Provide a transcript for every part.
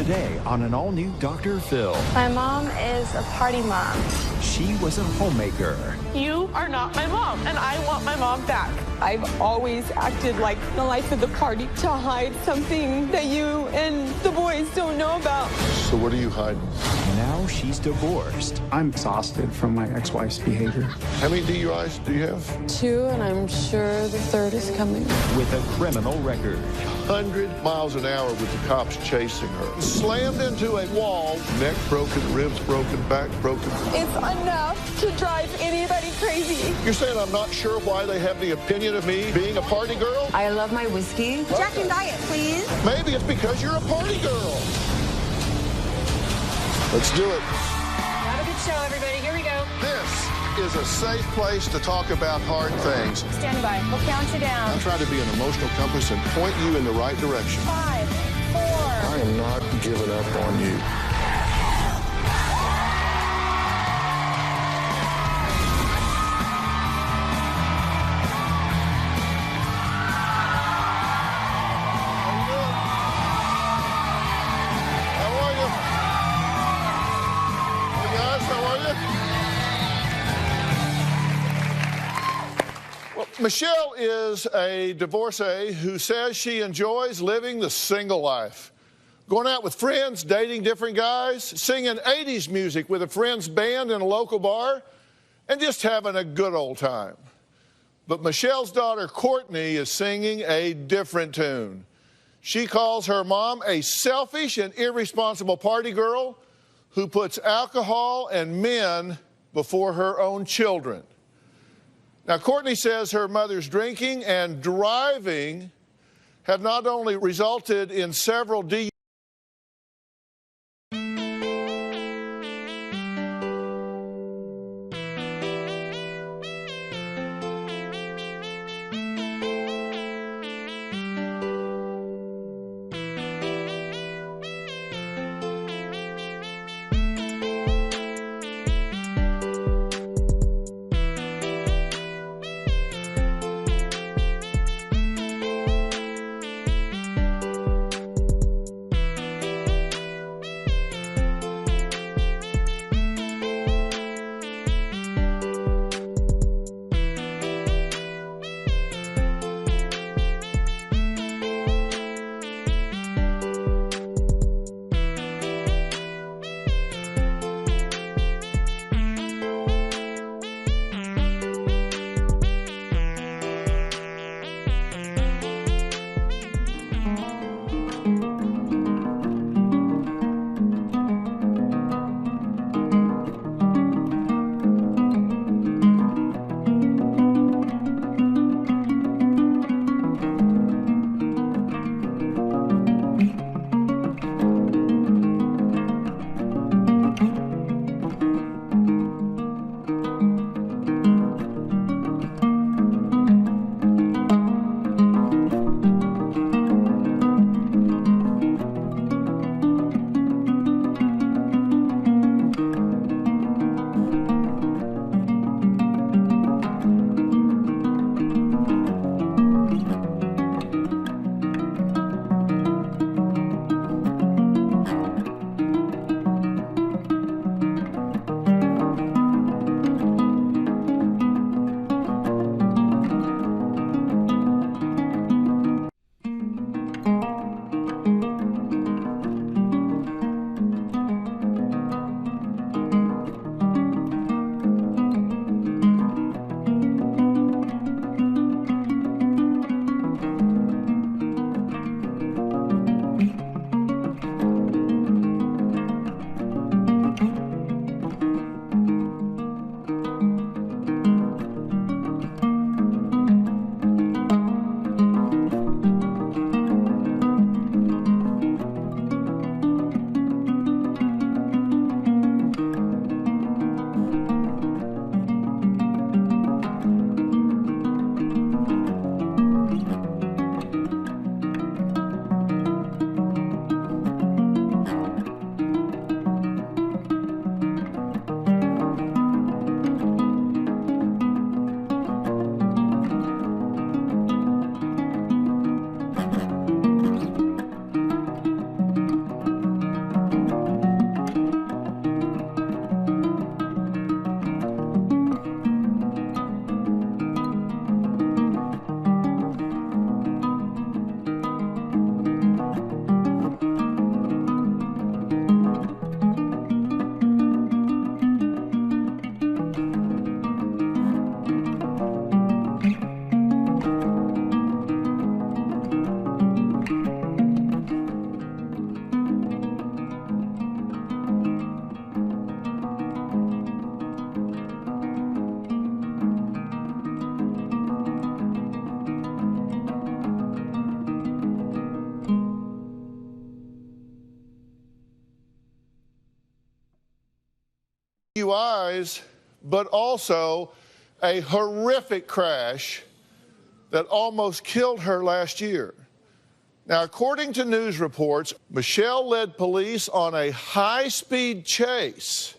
Today on an all-new Dr. Phil. My mom is a party mom. She was a homemaker. You are not my mom, and I want my mom back. I've always acted like the life of the party to hide something that you and the boys don't know about. So what are you hiding? Now she's divorced. I'm exhausted from my ex-wife's behavior. How many DUIs do you have? 2, and I'm sure the 3rd is coming. With a criminal record. 100 miles an hour with the cops chasing her. Slammed into a wall, neck broken, ribs broken, back broken. It's enough to drive anybody crazy. You're saying I'm not sure why they have the opinion of me being a party girl? I love my whiskey. Jack and Diet, please. Maybe it's because you're a party girl. Let's do it. Have a good show, everybody. Here we go. This is a safe place to talk about hard things. Stand by. We'll count you down. I'm trying to be an emotional compass and point you in the right direction. 5, 4. I am not giving up on you. Michelle is a divorcee who says she enjoys living the single life. Going out with friends, dating different guys, singing 80s music with a friend's band in a local bar, and just having a good old time. But Michelle's daughter, Courtney, is singing a different tune. She calls her mom a selfish and irresponsible party girl who puts alcohol and men before her own children. Now, Courtney says her mother's drinking and driving have not only resulted in several DUIs, DUIs, but also a horrific crash that almost killed her last year. Now, according to news reports, Michelle led police on a high-speed chase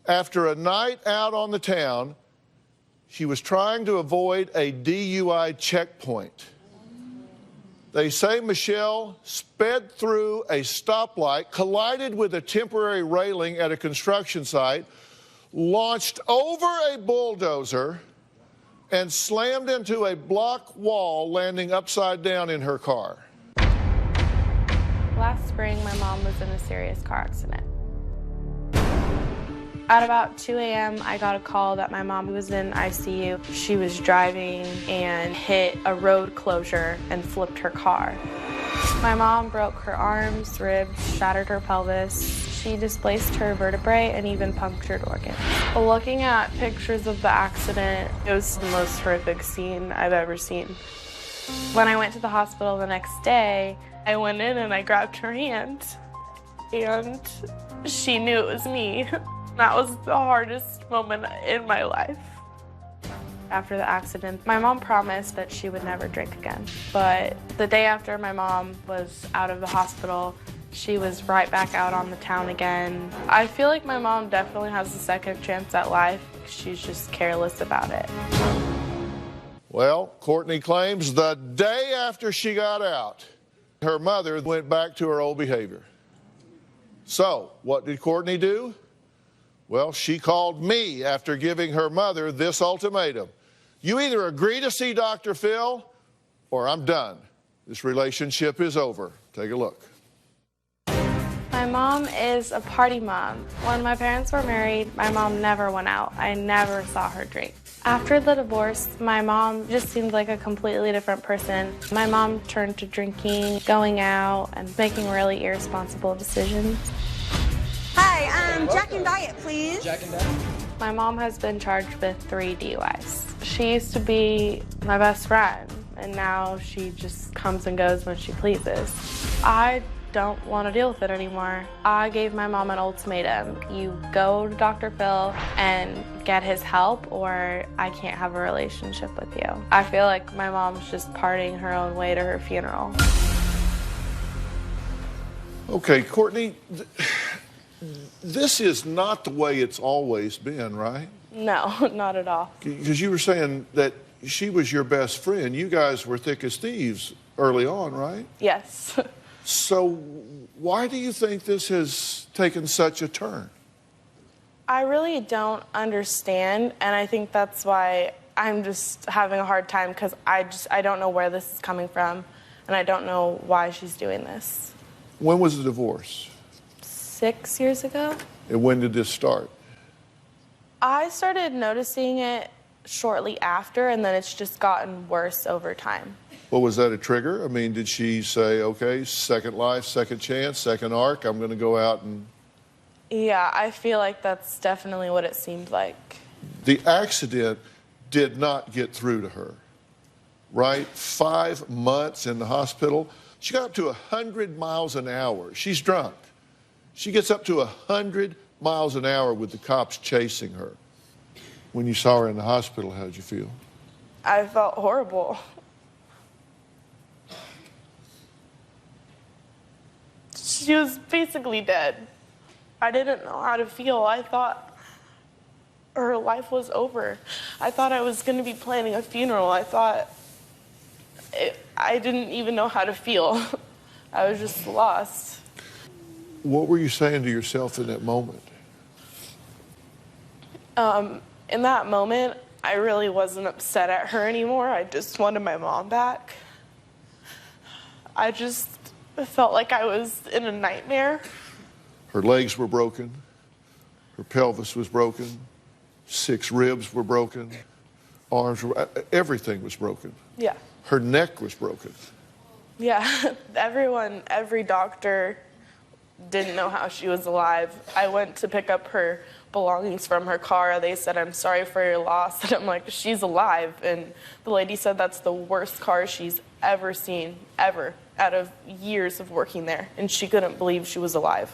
after a night out on the town. She was trying to avoid a DUI checkpoint. They say Michelle sped through a stoplight, collided with a temporary railing at a construction site, launched over a bulldozer, and slammed into a block wall, landing upside down in her car. Last spring, my mom was in a serious car accident. At about 2 a.m., I got a call that my mom was in ICU. She was driving and hit a road closure and flipped her car. My mom broke her arms, ribs, shattered her pelvis. She displaced her vertebrae and even punctured organs. Looking at pictures of the accident, it was the most horrific scene I've ever seen. When I went to the hospital the next day, I went in and I grabbed her hand, and she knew it was me. That was the hardest moment in my life. After the accident, my mom promised that she would never drink again. But the day after my mom was out of the hospital, she was right back out on the town again. I feel like my mom definitely has a second chance at life. She's just careless about it. Well, Courtney claims the day after she got out, her mother went back to her old behavior. So, what did Courtney do? Well, she called me after giving her mother this ultimatum. You either agree to see Dr. Phil, or I'm done. This relationship is over. Take a look. My mom is a party mom. When my parents were married, my mom never went out. I never saw her drink. After the divorce, my mom just seemed like a completely different person. My mom turned to drinking, going out, and making really irresponsible decisions. Hi, Jack and Diet, please. Jack and Diet. My mom has been charged with 3 DUIs. She used to be my best friend, and now she just comes and goes when she pleases. I don't want to deal with it anymore. I gave my mom an ultimatum. You go to Dr. Phil and get his help, or I can't have a relationship with you. I feel like my mom's just partying her own way to her funeral. Okay, Courtney, this is not the way it's always been, right? No, not at all. Because you were saying that she was your best friend. You guys were thick as thieves early on, right? Yes. So why do you think this has taken such a turn? I really don't understand, and I think that's why I'm just having a hard time, because I don't know where this is coming from, and I don't know why she's doing this. When was the divorce? 6 years ago. And when did this start? I started noticing it shortly after, and then it's just gotten worse over time. Well, was that a trigger? I mean, did she say, okay, second life, second chance, second arc, I'm going to go out and... Yeah, I feel like that's definitely what it seemed like. The accident did not get through to her, right? 5 months in the hospital. She got up to 100 miles an hour. She's drunk. She gets up to 100 miles an hour with the cops chasing her. When you saw her in the hospital, how did you feel? I felt horrible. She was basically dead. I didn't know how to feel. I thought her life was over. I thought I was going to be planning a funeral. I didn't even know how to feel. I was just lost. What were you saying to yourself in that moment? In that moment, I really wasn't upset at her anymore. I just wanted my mom back. I just felt like I was in a nightmare. Her legs were broken. Her pelvis was broken. 6 ribs were broken. Arms were, everything was broken. Yeah. Her neck was broken. Yeah, every doctor didn't know how she was alive. I went to pick up her belongings from her car. They said, I'm sorry for your loss. And I'm like, she's alive. And the lady said that's the worst car she's ever seen, ever, out of years of working there. And she couldn't believe she was alive.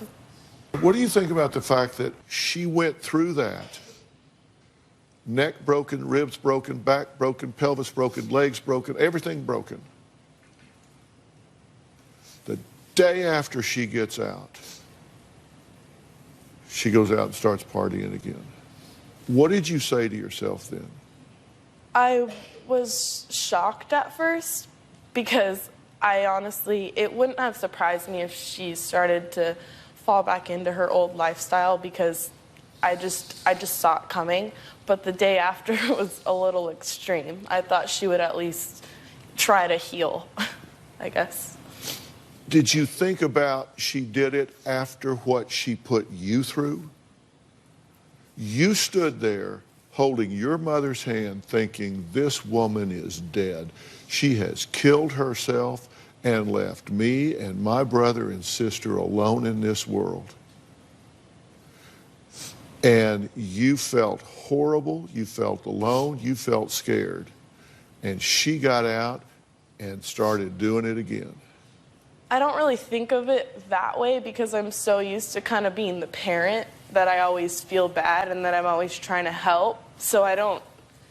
What do you think about the fact that she went through that? Neck broken, ribs broken, back broken, pelvis broken, legs broken, everything broken. The day after she gets out, she goes out and starts partying again. What did you say to yourself then? I was shocked at first because I honestly, it wouldn't have surprised me if she started to fall back into her old lifestyle because I just saw it coming. But the day after was a little extreme. I thought she would at least try to heal, I guess. Did you think about she did it after what she put you through? You stood there holding your mother's hand thinking, this woman is dead. She has killed herself and left me and my brother and sister alone in this world. And you felt horrible, you felt alone, you felt scared. And she got out and started doing it again. I don't really think of it that way because I'm so used to kind of being the parent that I always feel bad and that I'm always trying to help. So I don't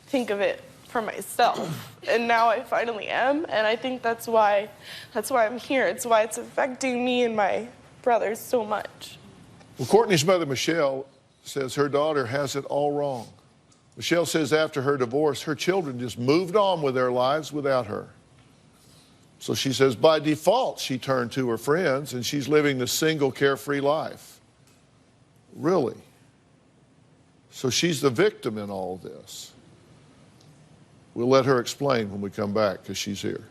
think of it for myself. And now I finally am, and I think that's why I'm here. It's why it's affecting me and my brothers so much. Well, Courtney's mother, Michelle, says her daughter has it all wrong. Michelle says after her divorce, her children just moved on with their lives without her. So she says by default, she turned to her friends and she's living the single, carefree life. Really? So she's the victim in all this. We'll let her explain when we come back because she's here.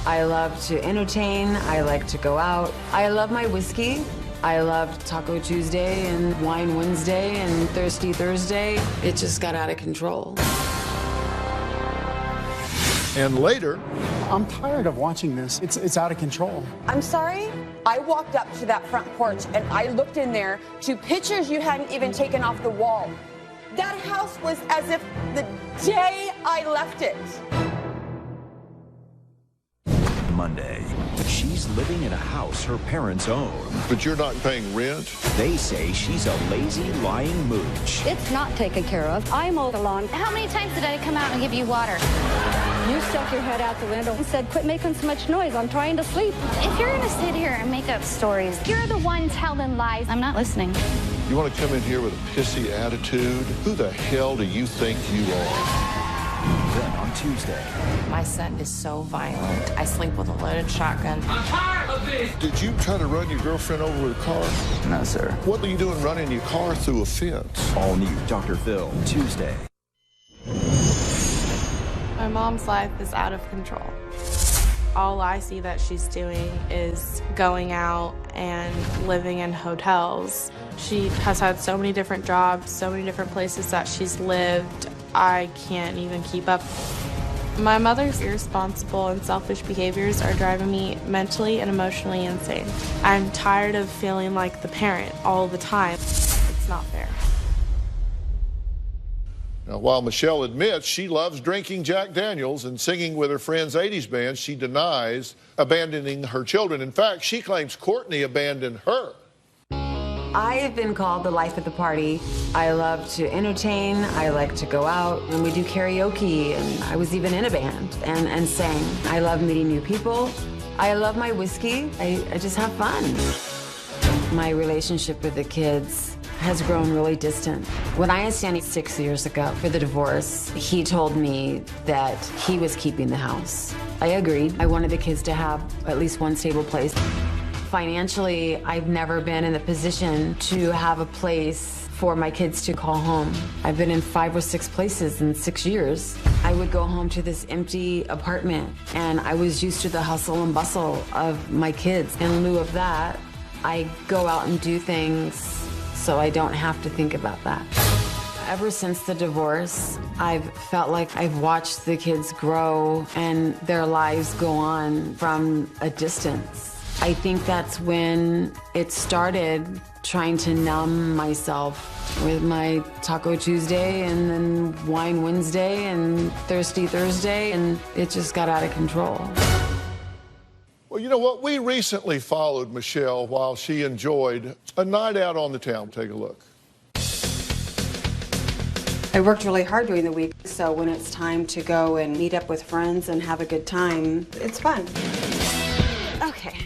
I love to entertain, I like to go out. I love my whiskey. I loved Taco Tuesday and Wine Wednesday and Thirsty Thursday. It just got out of control. And later, I'm tired of watching this. It's out of control. I'm sorry? I walked up to that front porch and I looked in there to pictures you hadn't even taken off the wall. That house was as if the day I left it. Monday, she's living in a house her parents own. but you're not paying rent? They say she's a lazy, lying mooch. It's not taken care of. I mow the lawn. How many times did I come out and give you water? You stuck your head out the window and said, quit making so much noise. I'm trying to sleep. If you're going to sit here and make up stories, you're the one telling lies. I'm not listening. You want to come in here with a pissy attitude? Who the hell do you think you are? Then on Tuesday. My son is so violent. I sleep with a loaded shotgun. I'm tired of this! Did you try to run your girlfriend over with a car? No, sir. What are you doing running your car through a fence? All new Dr. Phil, Tuesday. My mom's life is out of control. All I see that she's doing is going out and living in hotels. She has had so many different jobs, so many different places that she's lived. I can't even keep up. My mother's irresponsible and selfish behaviors are driving me mentally and emotionally insane. I'm tired of feeling like the parent all the time. It's not fair. Now, while Michelle admits she loves drinking Jack Daniels and singing with her friend's 80s band, she denies abandoning her children. In fact, she claims Courtney abandoned her. I have been called the life of the party. I love to entertain, I like to go out, and we do karaoke, and I was even in a band and sang. I love meeting new people. I love my whiskey. I just have fun. My relationship with the kids has grown really distant. When I asked Danny 6 years ago for the divorce, he told me that he was keeping the house. I agreed. I wanted the kids to have at least one stable place. Financially, I've never been in the position to have a place for my kids to call home. I've been in 5 or 6 places in 6 years. I would go home to this empty apartment, and I was used to the hustle and bustle of my kids. In lieu of that, I go out and do things so I don't have to think about that. Ever since the divorce, I've felt like I've watched the kids grow and their lives go on from a distance. I think that's when it started, trying to numb myself with my Taco Tuesday and then Wine Wednesday and Thirsty Thursday, and it just got out of control. Well, you know what? We recently followed Michelle while she enjoyed a night out on the town. Take a look. I worked really hard during the week, so when it's time to go and meet up with friends and have a good time, it's fun. Okay,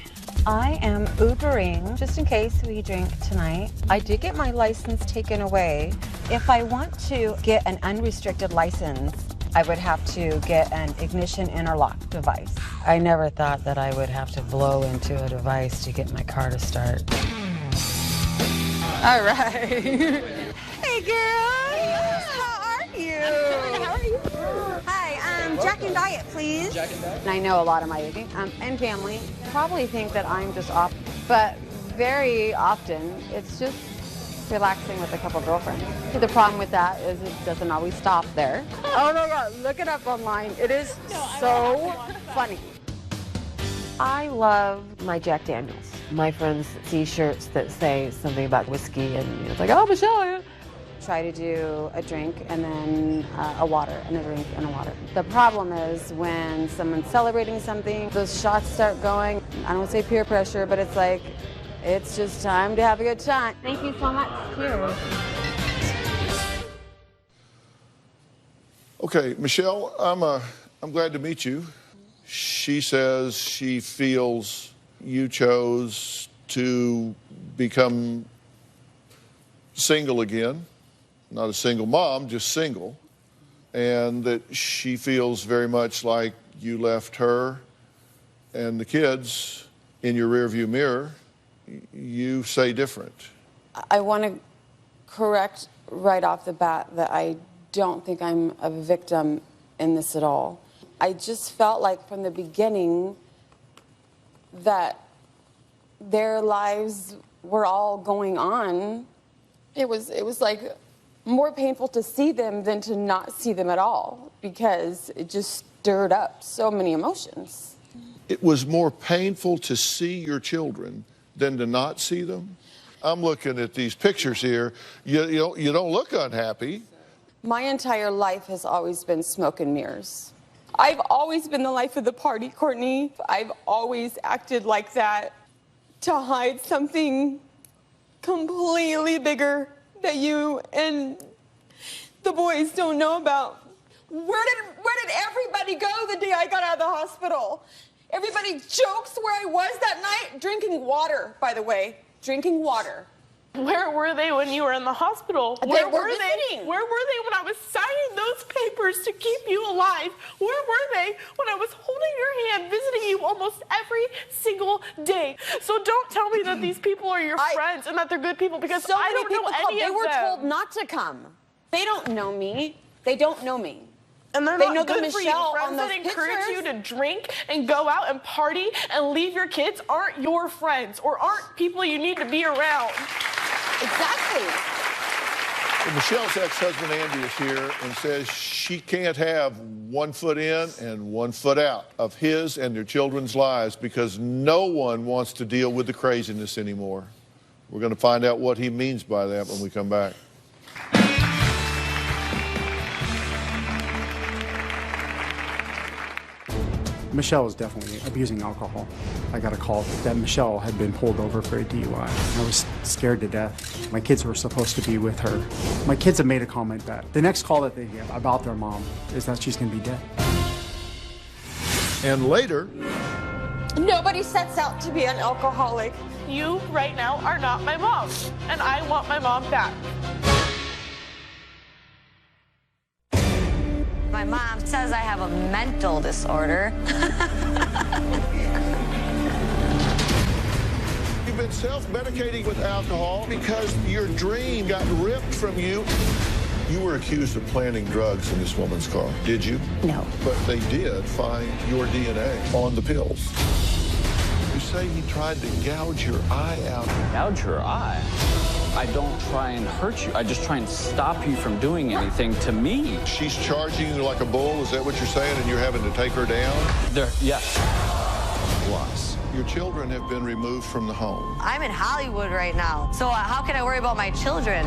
I am Ubering, just in case we drink tonight. I did get my license taken away. If I want to get an unrestricted license, I would have to get an ignition interlock device. I never thought that I would have to blow into a device to get my car to start. All right. Hey, girl. How are you? How are you? Hi, Jack and Diet, please. Jack and Diet? I know a lot of my and family probably think that I'm just off, but very often it's just relaxing with a couple girlfriends. The problem with that is it doesn't always stop there. Oh my God, look it up online. It is so funny. I love my Jack Daniels. My friends see shirts that say something about whiskey, and it's like, oh, Michelle. Try to do a drink and then a water and a drink and a water. The problem is when someone's celebrating something, those shots start going. I don't say peer pressure, but it's like, it's just time to have a good time. Thank you so much. Cheers. Okay, Michelle, I'm glad to meet you. She says she feels you chose to become single again. Not a single mom, just single. And that she feels very much like you left her and the kids in your rearview mirror. You say different. I want to correct right off the bat that I don't think I'm a victim in this at all. I just felt like from the beginning that their lives were all going on. It was like more painful to see them than to not see them at all, because it just stirred up so many emotions. It was more painful to see your children than to not see them? I'm looking at these pictures here. You don't look unhappy. My entire life has always been smoke and mirrors. I've always been the life of the party, Courtney. I've always acted like that to hide something completely bigger that you and the boys don't know about. Where did everybody go the day I got out of the hospital? Everybody jokes where I was that night. Drinking water, by the way. Drinking water. Where were they when you were in the hospital? They Where were were visiting. they? Where were they when I was signing those papers to keep you alive? Where were they when I was holding your hand, visiting you almost every single day? So don't tell me that these people are your friends and that they're good people, because so I don't know any of them. They were told not to come. They don't know me. They don't know me. And they're they not know good the for you. Michelle Friends on those that encourage pictures. you to drink and go out and party and leave your kids aren't your friends or aren't people you need to be around. Exactly. Well, Michelle's ex-husband Andy is here and says she can't have 1 foot in and 1 foot out of his and their children's lives because no one wants to deal with the craziness anymore. We're going to find out what he means by that when we come back. Michelle was definitely abusing alcohol. I got a call that Michelle had been pulled over for a DUI. I was scared to death. My kids were supposed to be with her. My kids have made a comment that the next call that they get about their mom is that she's going to be dead. And later... Nobody sets out to be an alcoholic. You right now are not my mom, and I want my mom back. My mom says I have a mental disorder. You've been self-medicating with alcohol because your dream got ripped from you. You were accused of planting drugs in this woman's car, did you? No. But they did find your DNA on the pills. You say he tried to gouge your eye out. Gouge your eye? I don't try and hurt you. I just try and stop you from doing anything to me. She's charging you like a bull, is that what you're saying? And you're having to take her down? Yes. Was. Your children have been removed from the home. I'm in Hollywood right now, so how can I worry about my children?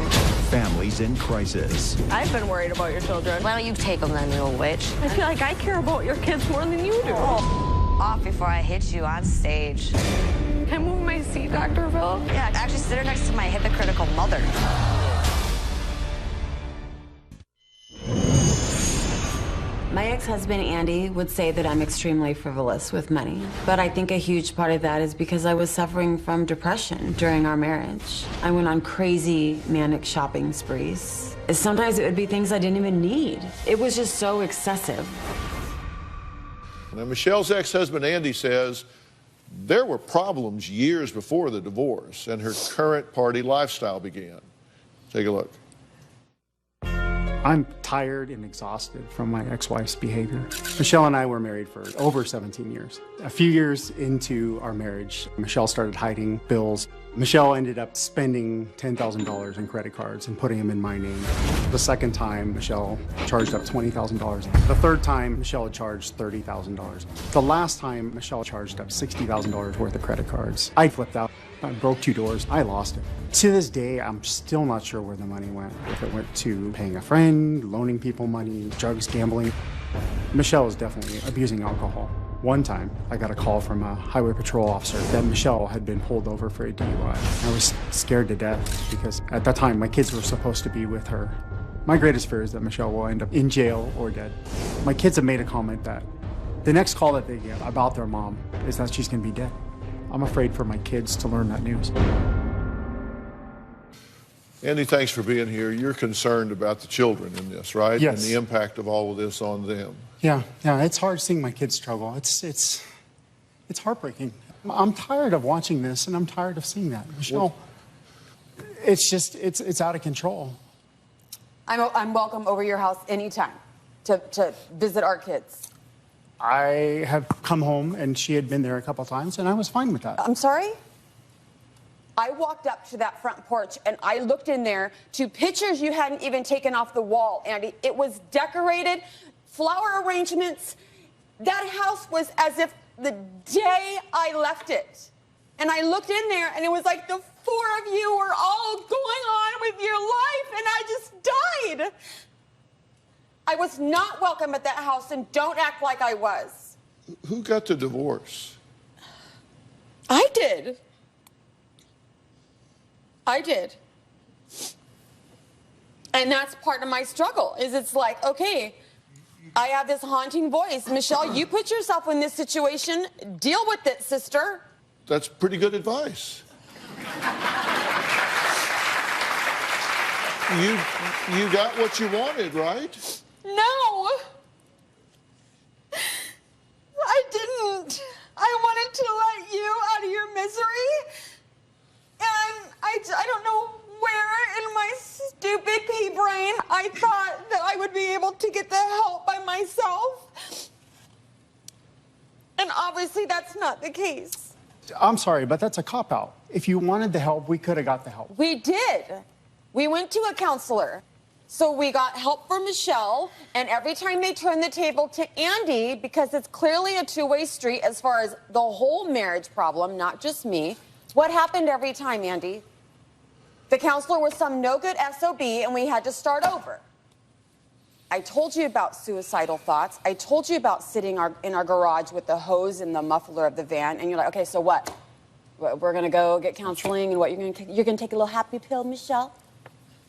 Families in crisis. I've been worried about your children. Why don't you take them then, you little witch? I feel like I care about your kids more than you do. Off before I hit you on stage. Can I move my seat, Dr. Phil? Yeah, actually sit her next to my hypocritical mother. My ex-husband, Andy, would say that I'm extremely frivolous with money. But I think a huge part of that is because I was suffering from depression during our marriage. I went on crazy manic shopping sprees. Sometimes it would be things I didn't even need. It was just so excessive. Now, Michelle's ex-husband, Andy, says there were problems years before the divorce and her current party lifestyle began. Take a look. I'm tired and exhausted from my ex-wife's behavior. Michelle and I were married for over 17 years. A few years into our marriage, Michelle started hiding bills. Michelle ended up spending $10,000 in credit cards and putting them in my name. The second time, Michelle charged up $20,000. The third time, Michelle charged $30,000. The last time, Michelle charged up $60,000 worth of credit cards. I flipped out. I broke 2 doors. I lost it. To this day, I'm still not sure where the money went. If it went to paying a friend, loaning people money, drugs, gambling. Michelle is definitely abusing alcohol. One time, I got a call from a highway patrol officer that Michelle had been pulled over for a DUI. I was scared to death because at that time, my kids were supposed to be with her. My greatest fear is that Michelle will end up in jail or dead. My kids have made a comment that the next call that they get about their mom is that she's gonna be dead. I'm afraid for my kids to learn that news. Andy, thanks for being here. You're concerned about the children in this, right? Yes. And the impact of all of this on them. Yeah, it's hard seeing my kids struggle. It's heartbreaking. I'm tired of watching this, and I'm tired of seeing that. Michelle, it's out of control. I'm welcome over your house anytime to visit our kids. I have come home, and she had been there a couple times, and I was fine with that. I'm sorry? I walked up to that front porch, and I looked in there to pictures you hadn't even taken off the wall, Andy. It was decorated, flower arrangements. That house was as if the day I left it. And I looked in there, and it was like the 4 of you were all going on with your life, and I just died. I was not welcome at that house, and don't act like I was. Who got the divorce? I did. I did. And that's part of my struggle, is it's like, okay, I have this haunting voice. Michelle, you put yourself in this situation. Deal with it, sister. That's pretty good advice. You got what you wanted, right? No. I didn't. I wanted to let you out of your misery. And I don't know where in my stupid pea brain I thought that I would be able to get the help by myself. And obviously that's not the case. I'm sorry, but that's a cop-out. If you wanted the help, we could have got the help. We did. We went to a counselor. So we got help from Michelle, and every time they turned the table to Andy, because it's clearly a two-way street as far as the whole marriage problem, not just me, what happened every time, Andy? The counselor was some no-good SOB, and we had to start over. I told you about suicidal thoughts. I told you about sitting in our garage with the hose and the muffler of the van, and you're like, okay, so what? We're going to go get counseling, and what, you're going to take a little happy pill, Michelle?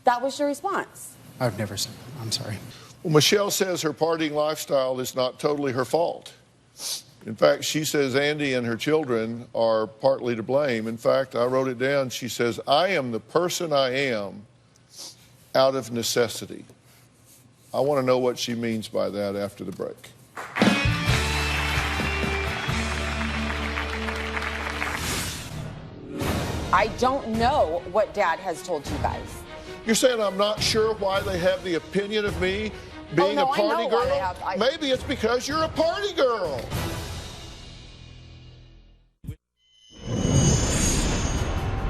That was your response. I've never said that. I'm sorry. Well, Michelle says her partying lifestyle is not totally her fault. In fact, she says Andy and her children are partly to blame. In fact, I wrote it down. She says, I am the person I am out of necessity. I want to know what she means by that after the break. I don't know what Dad has told you guys. You're saying I'm not sure why they have the opinion of me being a party girl? Maybe it's because you're a party girl.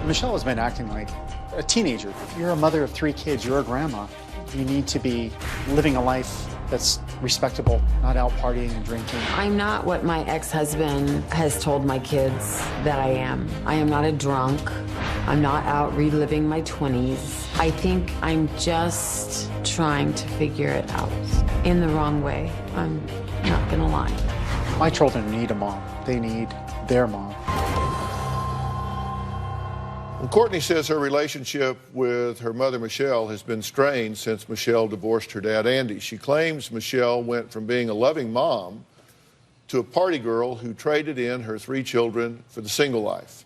Michelle has been acting like a teenager. You're a mother of 3 kids. You're a grandma. You need to be living a life that's respectable, not out partying and drinking. I'm not what my ex-husband has told my kids that I am. I am not a drunk. I'm not out reliving my 20s. I think I'm just trying to figure it out in the wrong way. I'm not gonna lie. My children need a mom. They need their mom. Well, Courtney says her relationship with her mother, Michelle, has been strained since Michelle divorced her dad, Andy. She claims Michelle went from being a loving mom to a party girl who traded in her 3 children for the single life.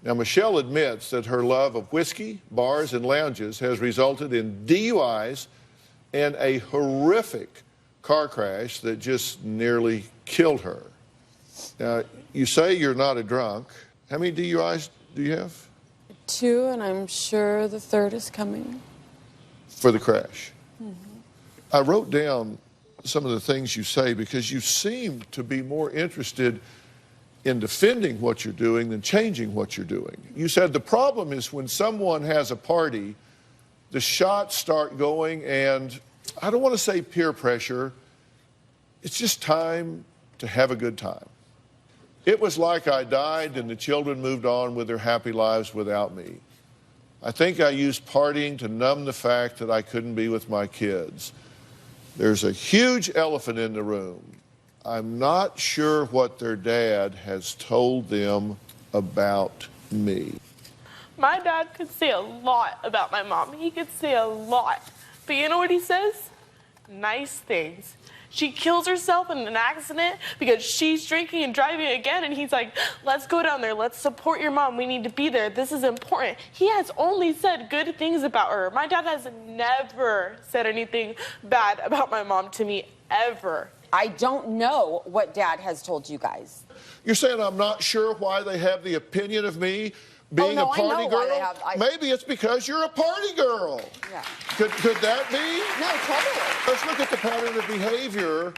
Now, Michelle admits that her love of whiskey, bars, and lounges has resulted in DUIs and a horrific car crash that just nearly killed her. Now, you say you're not a drunk. How many DUIs do you have? 2, and I'm sure the 3rd is coming. For the crash. I wrote down some of the things you say because you seem to be more interested in defending what you're doing than changing what you're doing. You said the problem is when someone has a party, the shots start going, and I don't want to say peer pressure, it's just time to have a good time. It was like I died and the children moved on with their happy lives without me. I think I used partying to numb the fact that I couldn't be with my kids. There's a huge elephant in the room. I'm not sure what their dad has told them about me. My dad could say a lot about my mom. He could say a lot. But you know what he says? Nice things. She kills herself in an accident because she's drinking and driving again, and he's like, let's go down there, let's support your mom, we need to be there, this is important. He has only said good things about her. My dad has never said anything bad about my mom to me, ever. I don't know what Dad has told you guys. You're saying I'm not sure why they have the opinion of me being a party girl? Maybe it's because you're a party girl. Yeah. Could that be? No, totally. Let's look at the pattern of behavior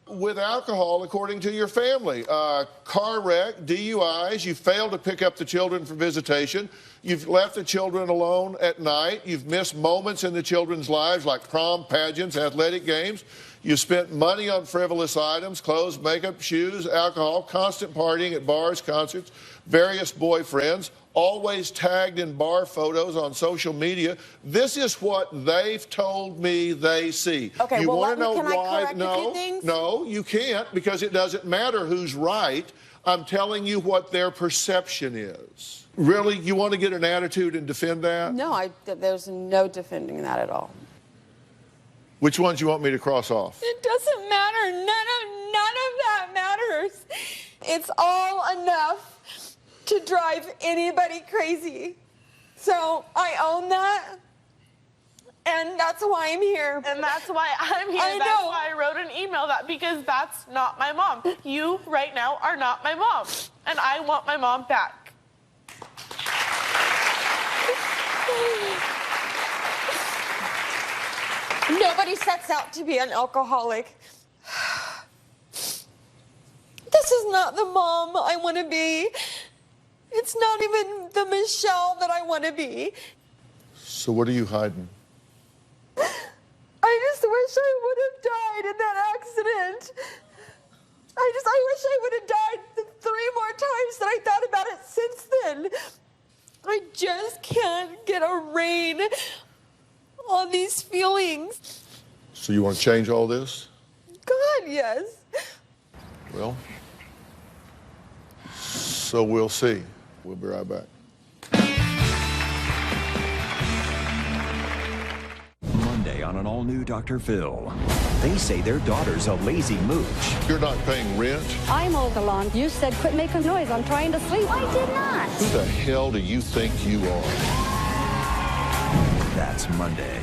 with alcohol according to your family. Car wreck, DUIs, you failed to pick up the children for visitation, you've left the children alone at night, you've missed moments in the children's lives like prom, pageants, athletic games, you spent money on frivolous items, clothes, makeup, shoes, alcohol, constant partying at bars, concerts, various boyfriends, always tagged in bar photos on social media. This is what they've told me they see. Okay, you well, want to know can why? I correct a few things? No, you can't, because it doesn't matter who's right. I'm telling you what their perception is. Really, you want to get an attitude and defend that? No, there's no defending that at all. Which ones you want me to cross off? It doesn't matter. None of that matters. It's all enough to drive anybody crazy. So I own that, and that's why I'm here. And that's why I'm here. I That's know. why I wrote an email because that's not my mom. You right now are not my mom, and I want my mom back. Nobody sets out to be an alcoholic. This is not the mom I want to be. It's not even the Michelle that I want to be. So what are you hiding? I just wish I would have died in that accident. I wish I would have died 3 more times that I thought about it since then. I just can't get a rein on these feelings. So you want to change all this? God, yes. Well, so we'll see. We'll be right back. Monday on an all-new Dr. Phil. They say their daughter's a lazy mooch. You're not paying rent? I mowed the lawn. You said quit making noise. I'm trying to sleep. I did not. Who the hell do you think you are? That's Monday.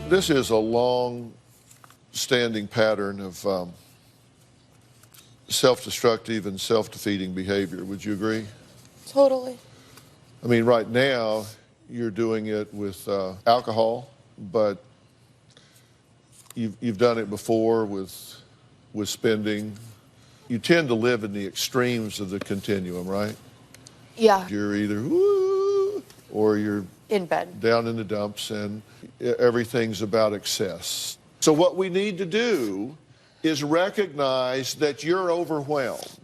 This is a long-standing pattern of self-destructive and self-defeating behavior. Would you agree? Totally. I mean, right now, you're doing it with alcohol, but you've done it before with spending. You tend to live in the extremes of the continuum, right? Yeah. You're either woo or you're In bed. Down in the dumps, and everything's about excess. So what we need to do is recognize that you're overwhelmed.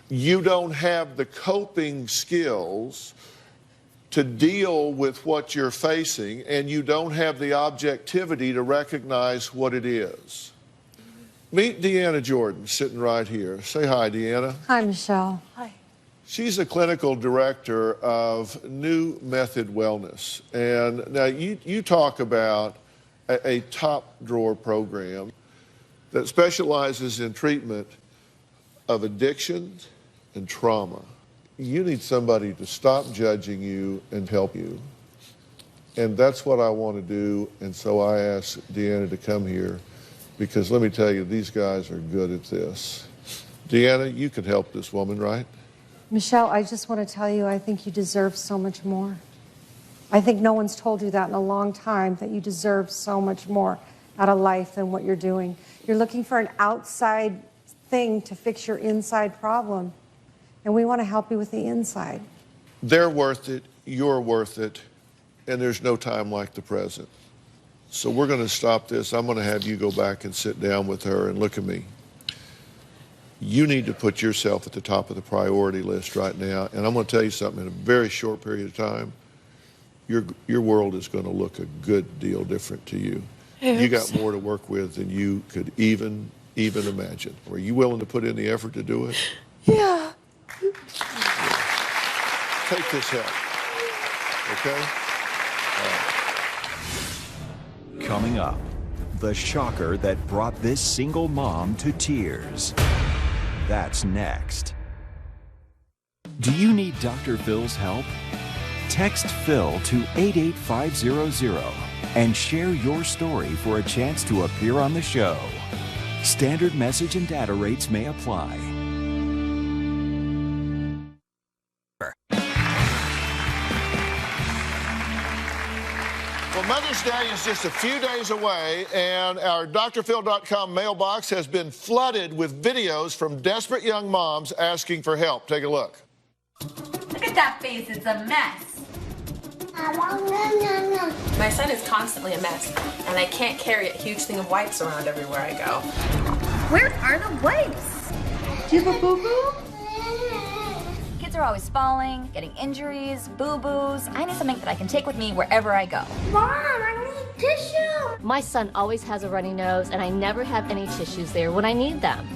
You don't have the coping skills to deal with what you're facing, and you don't have the objectivity to recognize what it is. Meet Deanna Jordan, sitting right here. Say hi, Deanna. Hi, Michelle. Hi. She's the clinical director of New Method Wellness. And now you talk about a top drawer program that specializes in treatment of addiction and trauma. You need somebody to stop judging you and help you. And that's what I want to do. And so I asked Deanna to come here because let me tell you, these guys are good at this. Deanna, you can help this woman, right? Michelle, I just want to tell you, I think you deserve so much more. I think no one's told you that in a long time, that you deserve so much more out of life than what you're doing. You're looking for an outside thing to fix your inside problem, and we want to help you with the inside. They're worth it, you're worth it, and there's no time like the present. So we're going to stop this. I'm going to have you go back and sit down with her and look at me. You need to put yourself at the top of the priority list right now. And I'm going to tell you something, in a very short period of time, your world is going to look a good deal different to you. You got more to work with than you could even imagine. Are you willing to put in the effort to do it? Yeah. Take this help, okay? Coming up, the shocker that brought this single mom to tears. That's next. Do you need Dr. Phil's help? Text Phil to 88500 and share your story for a chance to appear on the show. Standard message and data rates may apply. Well, Mother's Day is just a few days away, and our drphil.com mailbox has been flooded with videos from desperate young moms asking for help. Take a look. Look at that face, it's a mess. My son is constantly a mess, and I can't carry a huge thing of wipes around everywhere I go. Where are the wipes? Do you have a boo-boo? Kids are always falling, getting injuries, boo-boos. I need something that I can take with me wherever I go. Mom, I need tissue. My son always has a runny nose, and I never have any tissues there when I need them.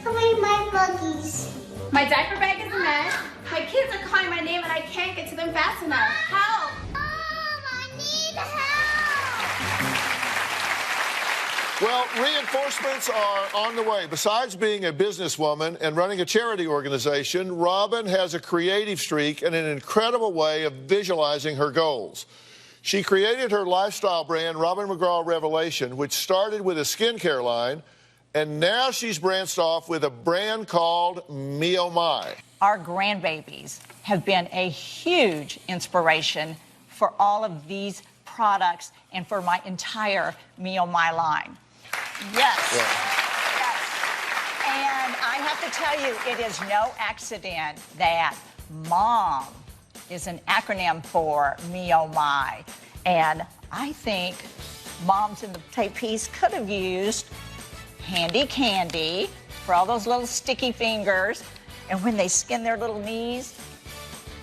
How many my buggies? My diaper bag is a mess. My kids are calling my name and I can't get to them fast enough. Help! Mom, I need help! Well, reinforcements are on the way. Besides being a businesswoman and running a charity organization, Robin has a creative streak and an incredible way of visualizing her goals. She created her lifestyle brand, Robin McGraw Revelation, which started with a skincare line, and now she's branched off with a brand called Me Oh My. Our grandbabies have been a huge inspiration for all of these products and for my entire Me Oh My line. Yes. Yeah. Yes. And I have to tell you, it is no accident that MOM is an acronym for Me Oh My. And I think moms in the tape piece could have used handy candy for all those little sticky fingers. And when they skin their little knees,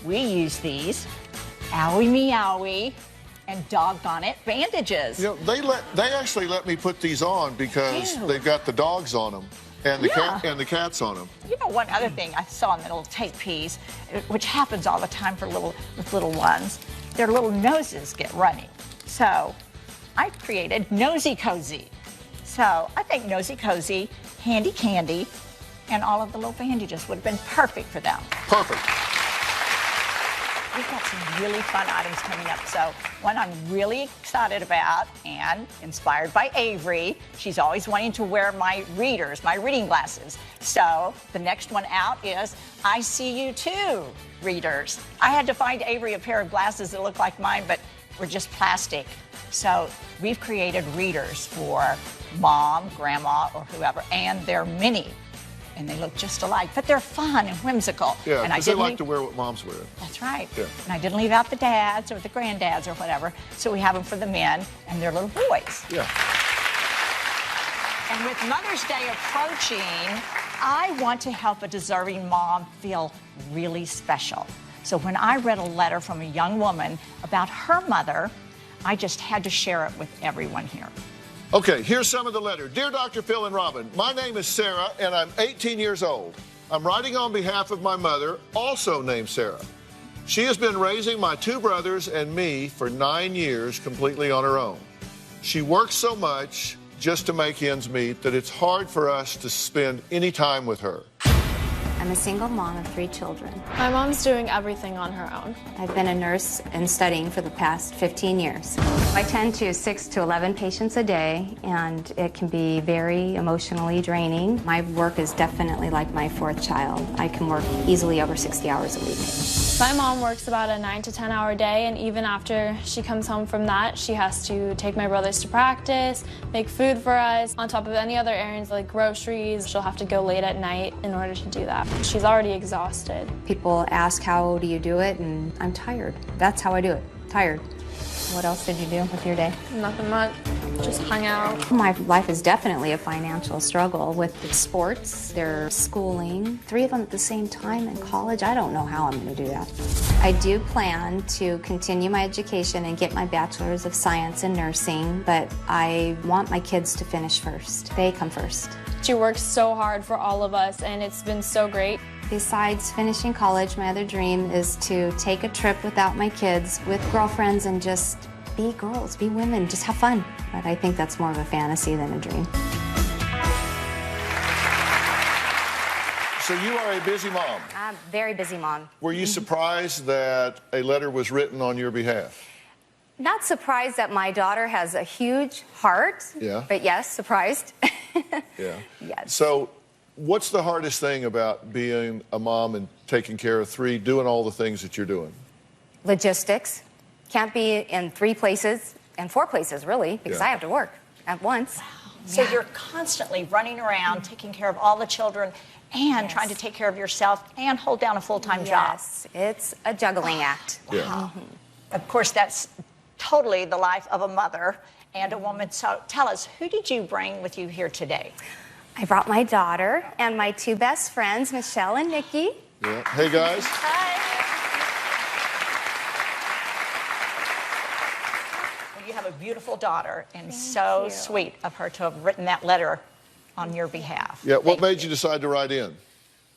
we use these, owie meowie, and doggone it, bandages. You know, they actually let me put these on because they've got the dogs on them and the cats on them. You know, one other thing I saw in the little tape piece, which happens all the time with little ones, their little noses get runny. So I created Nosy Cozy. So I think Nosy Cozy, Handy Candy, and all of the little bandages would have been perfect for them. Perfect. We've got some really fun items coming up. So one I'm really excited about and inspired by Avery. She's always wanting to wear my reading glasses. So the next one out is I See You Too readers. I had to find Avery a pair of glasses that look like mine, but were just plastic. So we've created readers for mom, grandma, or whoever, and they're mini. and they look just alike, but they're fun and whimsical. Yeah, and I because they didn't like to wear what moms wear. That's right. Yeah. And I didn't leave out the dads or the granddads or whatever, so we have them for the men and their little boys. Yeah. And with Mother's Day approaching, I want to help a deserving mom feel really special. So when I read a letter from a young woman about her mother, I just had to share it with everyone here. Okay, here's some of the letter. Dear Dr. Phil and Robin, my name is Sarah, and I'm 18 years old. I'm writing on behalf of my mother, also named Sarah. She has been raising my 2 brothers and me for 9 years completely on her own. She works so much just to make ends meet that it's hard for us to spend any time with her. I'm a single mom of 3 children. My mom's doing everything on her own. I've been a nurse and studying for the past 15 years. I tend to 6 to 11 patients a day, and it can be very emotionally draining. My work is definitely like my 4th child. I can work easily over 60 hours a week. My mom works about a 9 to 10 hour day, and even after she comes home from that, she has to take my brothers to practice, make food for us, on top of any other errands like groceries. She'll have to go late at night in order to do that. She's already exhausted. People ask, how do you do it? And I'm tired. That's how I do it. Tired. What else did you do with your day? Nothing much. Just hung out. My life is definitely a financial struggle with sports, their schooling, 3 of them at the same time in college. I don't know how I'm going to do that. I do plan to continue my education and get my bachelor's of science in nursing, but I want my kids to finish first. They come first. She works so hard for all of us, and it's been so great. Besides finishing college, my other dream is to take a trip without my kids with girlfriends and just be girls, be women, just have fun. But I think that's more of a fantasy than a dream. So you are a busy mom. I'm a very busy mom. Were you surprised that a letter was written on your behalf? Not surprised that my daughter has a huge heart, Yeah. but yes, surprised. Yeah. Yes. So what's the hardest thing about being a mom and taking care of 3, doing all the things that you're doing? Logistics. Can't be in 3 places, and 4 places really, because Yeah. I have to work at once. So you're constantly running around, taking care of all the children, and trying to take care of yourself and hold down a full-time job. Yes, it's a juggling act. Yeah. Mm-hmm. Of course, that's totally the life of a mother and a woman. So tell us, who did you bring with you here today? I brought my daughter and my 2 best friends, Michelle and Nikki. Yeah. Hey, guys. Well, you have a beautiful daughter, and so sweet of her to have written that letter on your behalf. Yeah. What made you decide to write in?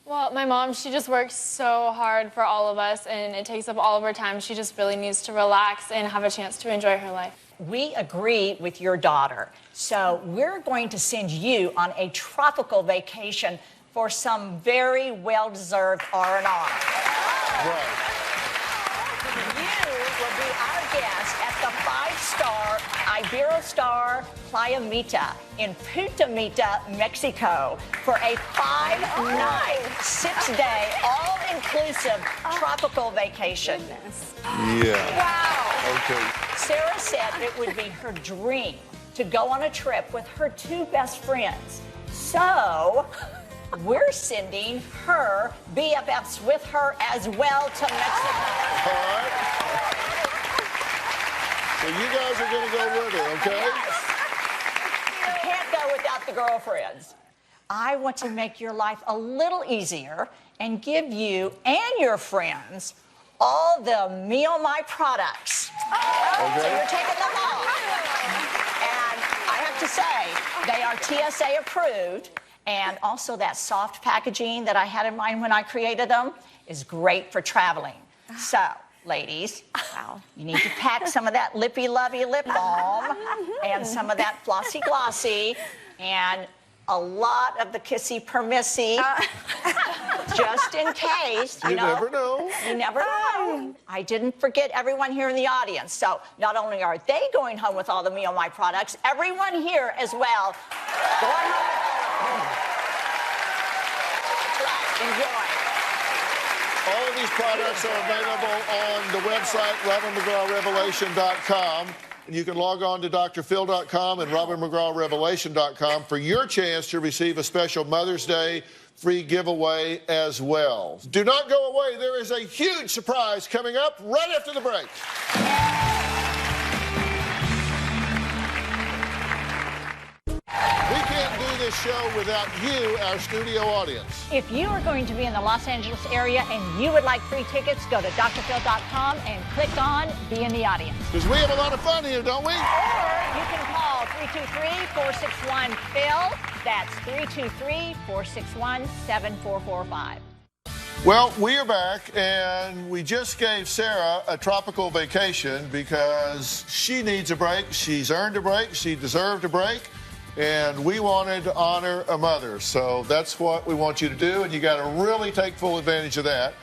Well, my mom, she just works so hard for all of us, and it takes up all of her time. She just really needs to relax and have a chance to enjoy her life. We agree with your daughter, so we're going to send you on a tropical vacation for some very well-deserved R&R. Right. You will be our guest at the 5-star Iberostar Playa Mita in Punta Mita, Mexico for a 5-night, 6-day, all-inclusive tropical vacation. Yeah. Wow. Okay. Sarah said it would be her dream to go on a trip with her 2 best friends. So we're sending her BFFs with her as well to Mexico. All right. So you guys are going to go with her, okay? Yes. You can't go without the girlfriends. I want to make your life a little easier and give you and your friends all the Me On My products. Okay. So you're taking them all. And I have to say, they are TSA approved, and also that soft packaging that I had in mind when I created them is great for traveling. So, ladies, you need to pack some of that lippy lovey lip balm and some of that flossy glossy and a lot of the kissy permissy, just in case. You never know. You never know. I didn't forget everyone here in the audience. So not only are they going home with all the Me On My products, everyone here as well going home with all of them. Enjoy. All of these products are available on the website, RobinMcGrawRevelation.com. You can log on to drphil.com and robinmcgrawrevelation.com for your chance to receive a special Mother's Day free giveaway as well. Do not go away. There is a huge surprise coming up right after the break. We can't do this show without you, our studio audience. If you are going to be in the Los Angeles area and you would like free tickets, go to drphil.com and click on Be in the Audience. Because we have a lot of fun here, don't we? Or you can call 323-461-PHIL. That's 323-461-7445. Well, we are back, and we just gave Sarah a tropical vacation because she needs a break. She's earned a break. She deserved a break. And we wanted to honor a mother. So that's what we want you to do, and you got to really take full advantage of that.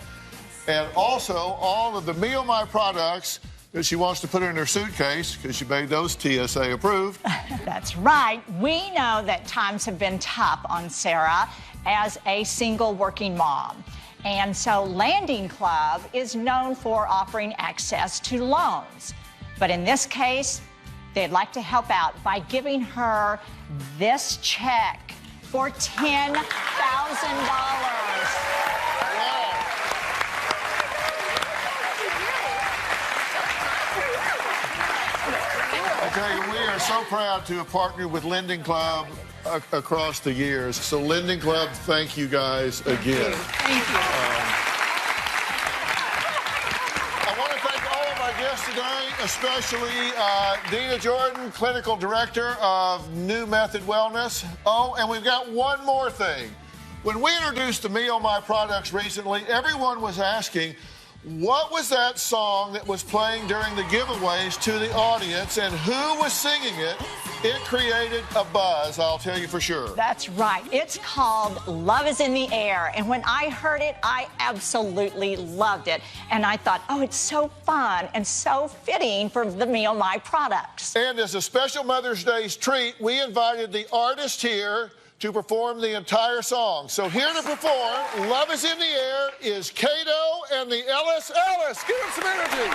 And also, all of the Me Oh My products that she wants to put in her suitcase, because she made those TSA approved. That's right. We know that times have been tough on Sarah as a single working mom. And so Landing Club is known for offering access to loans. But in this case, they'd like to help out by giving her this check for $10,000. Okay, we are so proud to have partnered with Lending Club across the years. So Lending Club, thank you guys again. Thank you. I want to thank all of our guests today, especially Dina Jordan, Clinical Director of New Method Wellness. Oh, and we've got one more thing. When we introduced the Me Oh My products recently, everyone was asking, what was that song that was playing during the giveaways to the audience, and who was singing it? It created a buzz, I'll tell you for sure. That's right. It's called Love is in the Air. And when I heard it, I absolutely loved it. And I thought, oh, it's so fun and so fitting for the Me Oh My products. And as a special Mother's Day's treat, we invited the artist here to perform the entire song. So here to perform Love is in the Air is Kato and the Ellis. Give them some energy.